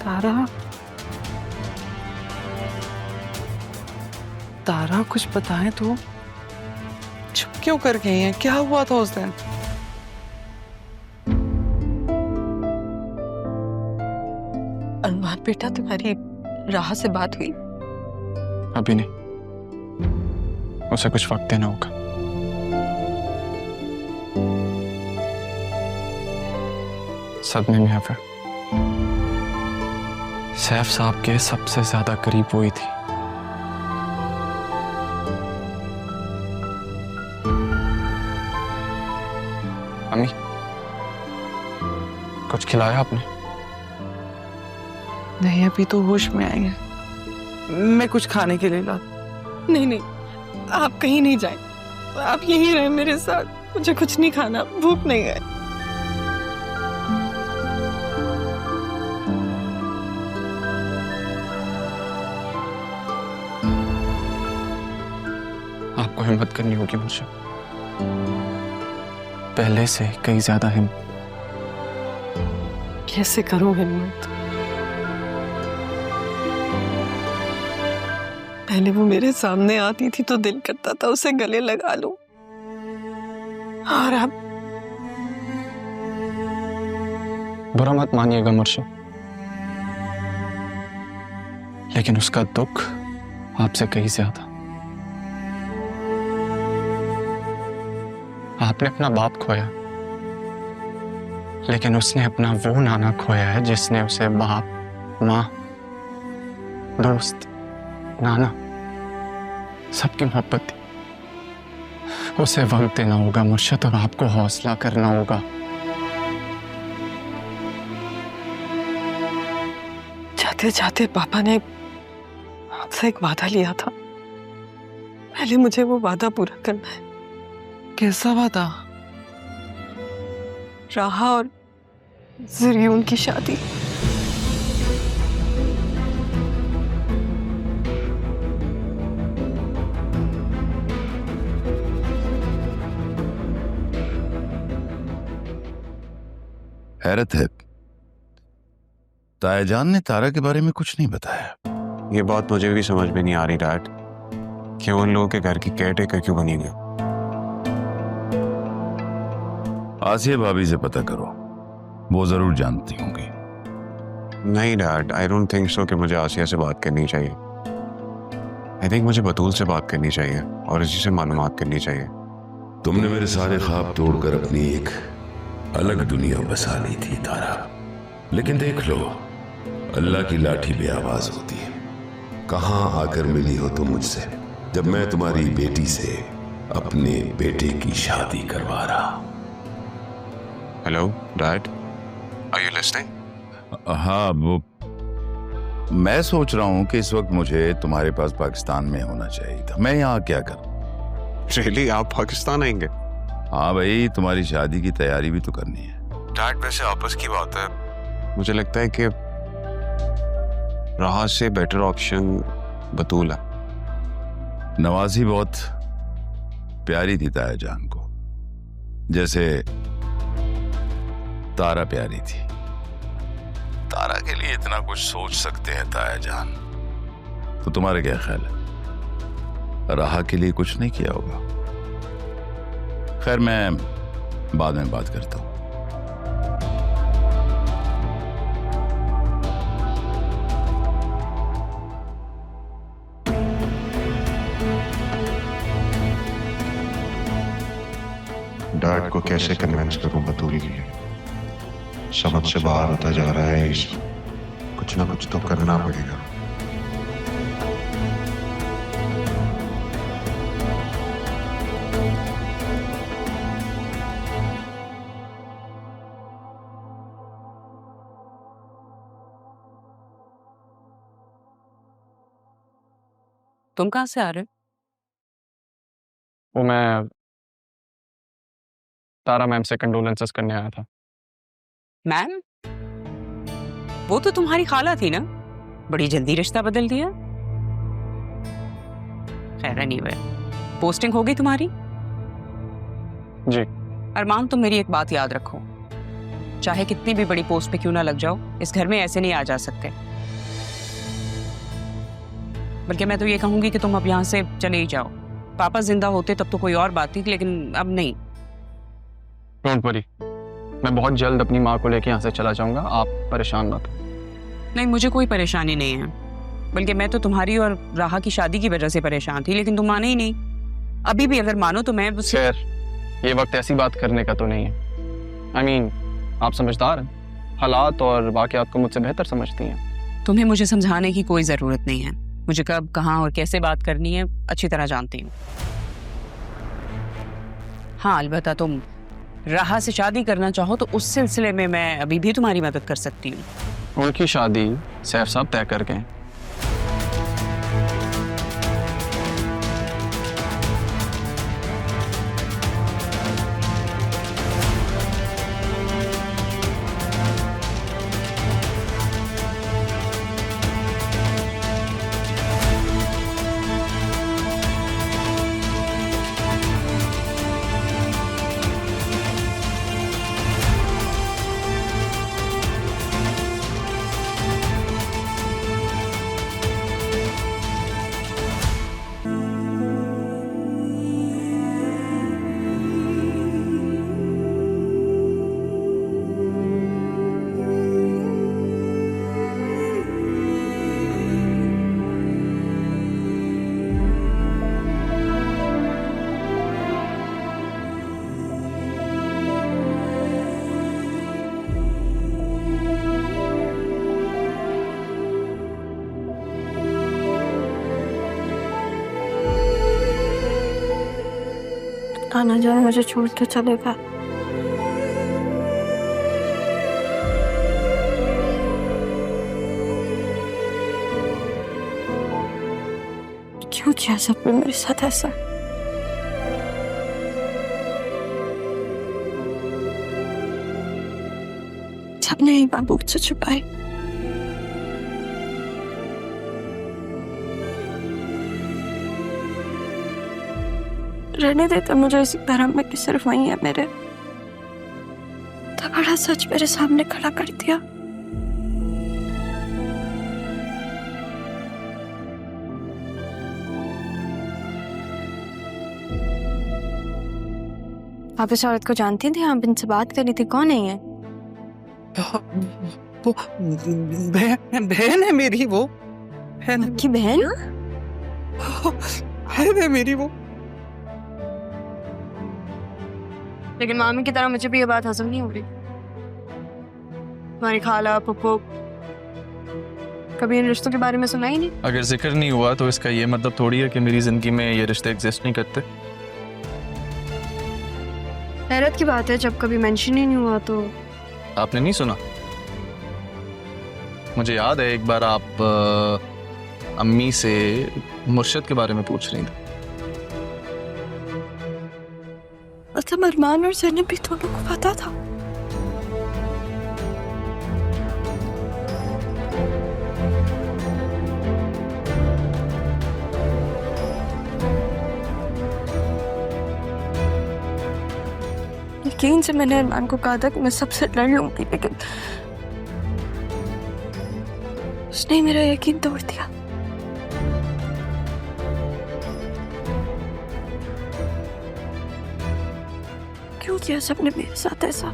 तारा, तारा कुछ बताएं तो। चुप क्यों कर गई हैं? क्या हुआ था उस दिन? अनुमान बेटा, तुम्हारी राह से बात हुई? अभी नहीं, उसे कुछ वक्त देना होगा। सदमे में है फिर। सैफ साहब के सबसे ज्यादा करीब वही थी। अम्मी, कुछ खिलाया आपने? नहीं, अभी तो होश में आई है। मैं कुछ खाने के लिए ला। नहीं नहीं, आप कहीं नहीं जाएं, आप यहीं रहें मेरे साथ। मुझे कुछ नहीं खाना, भूख नहीं है। आपको हिम्मत करनी होगी मुझे, पहले से कहीं ज्यादा हिम्मत। कैसे करूं हिम्मत? पहले वो मेरे सामने आती थी तो दिल करता था उसे गले लगा लूं, और अब बुरा मत मानिएगा मुर्शिद, लेकिन उसका दुख आपसे कहीं ज्यादा। आपने अपना बाप खोया, लेकिन उसने अपना वो नाना खोया है जिसने उसे बाप, माँ, दोस्त, नाना सबकी मोहब्बत दी। उसे वक्त देना होगा मुर्शिद, और आपको हौसला करना होगा। जाते जाते पापा ने आपसे एक वादा लिया था, पहले मुझे वो वादा पूरा करना है। कैसा वादा? राहा और ज़रियून की शादी। हैरत है, तायाजान ने तारा के बारे में कुछ नहीं बताया। ये बात मुझे भी समझ में नहीं आ रही डैड, कि उन लोगों के घर की केयरटेकर क्यों बनी गई। आसिया भाभी से पता करो, वो जरूर जानती होंगी। नहीं dad, I don't think so कि मुझे आसिया से बात करनी चाहिए। आई थिंक मुझे बतूल से बात करनी चाहिए और इसी से मालूमात करनी चाहिए। तुमने मेरे सारे ख्वाब तोड़कर अपनी एक अलग दुनिया बसा ली थी तारा, लेकिन देख लो, अल्लाह की लाठी बेआवाज होती है। कहां आकर मिली हो तुम मुझसे, जब मैं तुम्हारी बेटी से अपने बेटे की शादी करवा रहा। Hello dad, are you listening? हाँ, वो मैं सोच रहा हूँ कि इस वक्त मुझे तुम्हारे पास पाकिस्तान में होना चाहिए था। मैं यहाँ क्या करूँ? रियली, आप पाकिस्तान आएंगे? हाँ भाई, तुम्हारी शादी की तैयारी भी तो करनी है। डैड वैसे आपस की बात है, मुझे लगता है कि राह से बेटर ऑप्शन बतूल है। नवाजी बहुत प्यारी थी तायाजान को, जैसे तारा प्यारी थी। तारा के लिए इतना कुछ सोच सकते हैं तायाजान, तो तुम्हारा क्या ख्याल है? राह के लिए कुछ नहीं किया होगा। खैर, मैं बाद में बात करता हूं। डैड को कैसे कन्विंस करूं बतूल के लिए? समझ से बाहर होता जा रहा है। कुछ ना कुछ तो करना पड़ेगा। तुम कहाँ से आ रहे हो? वो मैं तारा मैम से कंडोलेंसेस करने आया था। मैम, वो तो तुम्हारी खाला थी ना, बड़ी जल्दी रिश्ता बदल दिया। खैर एनीवे, पोस्टिंग हो गई तुम्हारी? जी। अरमान, तुम मेरी एक बात याद रखो, चाहे कितनी भी बड़ी पोस्ट पे क्यों ना लग जाओ, इस घर में ऐसे नहीं आ जा सकते। बल्कि मैं तो ये कहूंगी कि तुम अब यहाँ से चले ही जाओ। पापा जिंदा होते तब तो कोई और बात थी, लेकिन अब नहीं। डोंट वरी, मैं बहुत जल्द अपनी माँ को लेके यहाँ से चला जाऊंगा, आप परेशान मत। नहीं, मुझे कोई परेशानी नहीं है, बल्कि मैं तो तुम्हारी और राहा की शादी की वजह से परेशान थी, लेकिन तुम माने ही नहीं। अभी भी अगर मानो तो मैं खैर, ये वक्त ऐसी बात करने का तो नहीं है। I mean, आप समझदार हैं, हालात और वाकयात को मुझसे बेहतर समझती हैं। तुम्हें मुझे समझाने की कोई जरूरत नहीं है। मुझे कब, कहाँ और कैसे बात करनी है अच्छी तरह जानती हूँ। हाँ, अलबत्ता तुम राहा से शादी करना चाहो तो उस सिलसिले में मैं अभी भी तुम्हारी मदद कर सकती हूँ। उनकी शादी सैफ साहब तय कर गए। आना जाए मुझे छोड़ के चलेगा। क्यों किया सबने मेरे साथ ऐसा? सबने ही बाबू से छुपाए। रहने देते मुझे इसी तरह में कि सिर्फ वही है मेरे। तो बड़ा सच मेरे सामने खड़ा कर दिया। आप इस औरत को जानती थी? आप इनसे बात करी थी? कौन है ये? वो बहन है मेरी, वो है ना की बहन? है मेरी वो। लेकिन मामी की तरह मुझे भी ये बात हजम नहीं हो रही। तुम्हारी खाला पप्पू कभी इन रिश्तों के बारे में सुना ही नहीं। अगर जिक्र नहीं हुआ तो इसका ये मतलब थोड़ी है कि मेरी जिंदगी में ये रिश्ते एग्जिस्ट नहीं करते। हैरत की बात है, जब कभी मेंशन ही नहीं हुआ तो। आपने नहीं सुना? मुझे याद है एक बार आप अम्मी से मुर्शद के बारे में पूछ रही थी। मतलब अरमान और ज़ैनब भी दोनों को पता था। यकीन से मैंने अरमान को कहा था कि मैं सबसे लड़ लूंगी, लेकिन उसने मेरा यकीन तोड़ दिया। क्यों किया सबने मेरे साथ ऐसा?